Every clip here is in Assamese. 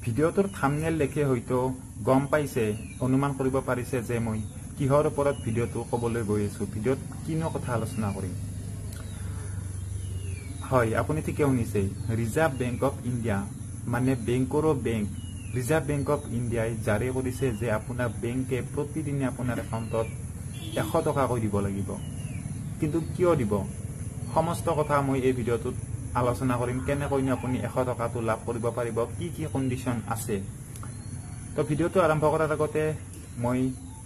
ভিডিওটোৰ থাম্বনেল দেখে হয়তো গম পাইছে অনুমান কৰিব পাৰিছে যে মই কিহৰ ওপৰত ভিডিওটো ক'বলৈ গৈ আছো ভিডিওত কিনো কথা আলোচনা কৰিম হয় আপুনি ঠিকে শুনিছে ৰিজাৰ্ভ বেংক অফ ইণ্ডিয়া মানে বেংকৰো বেংক ৰিজাৰ্ভ বেংক অফ ইণ্ডিয়াই জাৰি কৰিছে যে আপোনাৰ বেংকে প্ৰতিদিনে আপোনাৰ একাউণ্টত 100 টকা কৈ দিব লাগিব কিন্তু কিয় দিব সমস্ত কথা মই এই ভিডিওটোত আলোচনা কৰিম কেনেকৈ আপুনি 100 টকাটো লাভ কৰিব পাৰিব কি কি কন্ডিশন আছে তো ভিডিওটো আৰম্ভ কৰাৰ আগতে মই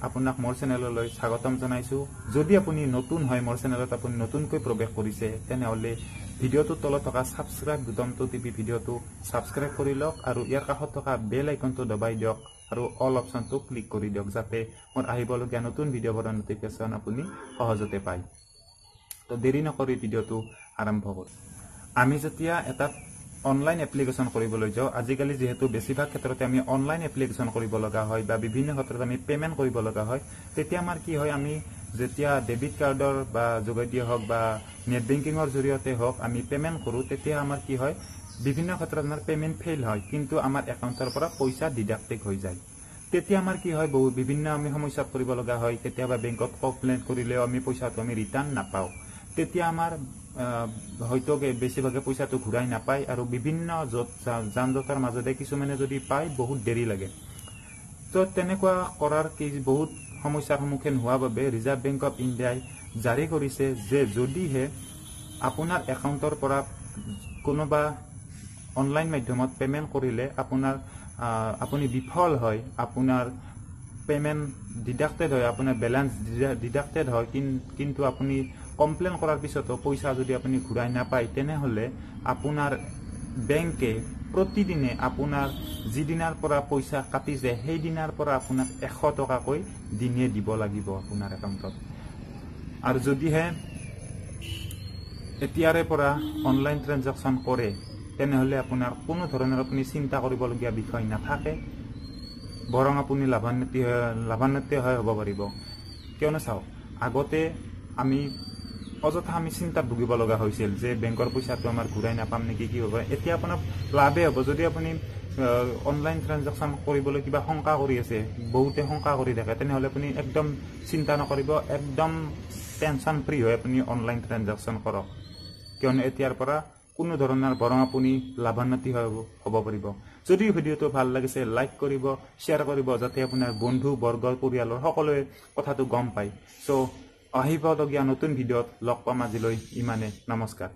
আপোনাক মোৰ চেনেললৈ স্বাগতম জনাইছো যদি আপুনি নতুন হয় মোৰ চেনেলত আপুনি নতুনকৈ প্ৰৱেশ কৰিছে তেনেহলে ভিডিওটো তলত থকা সাবস্ক্ৰাইব বুটামটো টিপি ভিডিওটো সাবস্ক্ৰাইব কৰি লওক আৰু ইয়াৰ কাষত থকা বেল আইকনটো দবাই দিয়ক আৰু অল অপশনটো ক্লিক কৰি দিয়ক যাতে মোৰ আহিবলগীয়া নতুন ভিডিওৰ নটিফিকেশন আপুনি সহজতে পায় তো দেৰি নকৰি ভিডিওটো আৰম্ভ কৰো আমি যেতিয়া এটা অনলাইন এপ্লিকেশন কৰিবলৈ যাও আজিকালি যেহেতু বেছিভাগ ক্ষেত্ৰতে আমি অনলাইন এপ্লিকেশন কৰিব লগা হয় বা বিভিন্ন ক্ষেত্ৰত আমি পেমেন্ট কৰিব লগা হয় তেতিয়া আমাৰ কি হয় আমি যেতিয়া ডেবিট কাৰ্ডৰ বা যোগেদি হওক বা নেট বেংকিংৰ জৰিয়তে হওক আমি পেমেন্ট কৰো তেতিয়া আমাৰ কি হয় বিভিন্ন ক্ষেত্ৰত আমাৰ পেমেন্ট ফেইল হয় কিন্তু আমাৰ একাউণ্টৰ পৰা পইচা ডিডাক্টেড হৈ যায় তেতিয়া আমাৰ কি হয় বহু বিভিন্ন আমি সমস্যাত পৰিব লগা হয় কেতিয়াবা বেংকত কমপ্লেইন কৰিলেও আমি পইচাটো আমি ৰিটাৰ্ন নাপাও তেতিয়া আমাৰ হয়তো বেছিভাগে পইচাটো ঘূৰাই নাপায় আৰু বিভিন্ন যানজঁটৰ মাজতে কিছুমানে যদি পায় বহুত দেৰি লাগে তো তেনেকুৱা কৰাৰ কি বহুত সমস্যাৰ সন্মুখীন হোৱা বাবে ৰিজাৰ্ভ বেংক অফ ইণ্ডিয়াই জাৰি কৰিছে যে যদিহে আপোনাৰ একাউণ্টৰ পৰা কোনোবা অনলাইন মাধ্যমত পেমেন্ট কৰিলে আপোনাৰ আপুনি বিফল হয় আপোনাৰ পেমেন্ট ডিডাক্টেড হয় আপোনাৰ ব্যালেন্স ডিডাক্টেড হয় কিন্তু আপুনি কমপ্লেইন কৰাৰ পিছতো পইচা যদি আপুনি ঘূৰাই নাপায় তেনেহলে আপোনাৰ বেংকে প্ৰতিদিনে আপোনাৰ যিদিনাৰ পৰা পইচা কাটিছে সেই দিনাৰ পৰা আপোনাক 100 টকাকৈ দিনে দিব লাগিব আপোনাৰ একাউণ্টত আৰু যদিহে এতিয়াৰে পৰা অনলাইন ট্ৰানজাকশন কৰে তেনেহলে আপোনাৰ কোনো ধৰণৰ আপুনি চিন্তা কৰিবলগীয়া বিষয় নাথাকে বৰং আপুনি লাভান্বিত হ'ব পাৰিব কিয়নো চাওক আগতে আমি অযথা আমি চিন্তাত ভুগিব লগা হৈছিল যে বেংকৰ পইচাটো আমাৰ ঘূৰাই নাপাম নেকি কি হ'ব এতিয়া আপোনাৰ লাভে হ'ব যদি আপুনি অনলাইন ট্ৰানজাকশন কৰিবলৈ কিবা শংকা কৰি আছে বহুতে শংকা কৰি থাকে তেনেহলে আপুনি একদম চিন্তা নকৰিব একদম টেনচন ফ্ৰী হৈ আপুনি অনলাইন ট্ৰানজাকশন কৰক কিয়নো এতিয়াৰ পৰা কোনো ধৰণৰ বৰং আপুনি লাভান্বিত হ'ব পাৰিব যদি ভিডিওটো ভাল লাগিছে লাইক কৰিব শেয়াৰ কৰিব যাতে আপোনাৰ বন্ধু বৰ্গ পৰিয়ালৰ সকলোৱে কথাটো গম পায় সো আহিবলগীয়া নতুন ভিডিওত লগ পাম আজিলৈ ইমানে নমস্কাৰ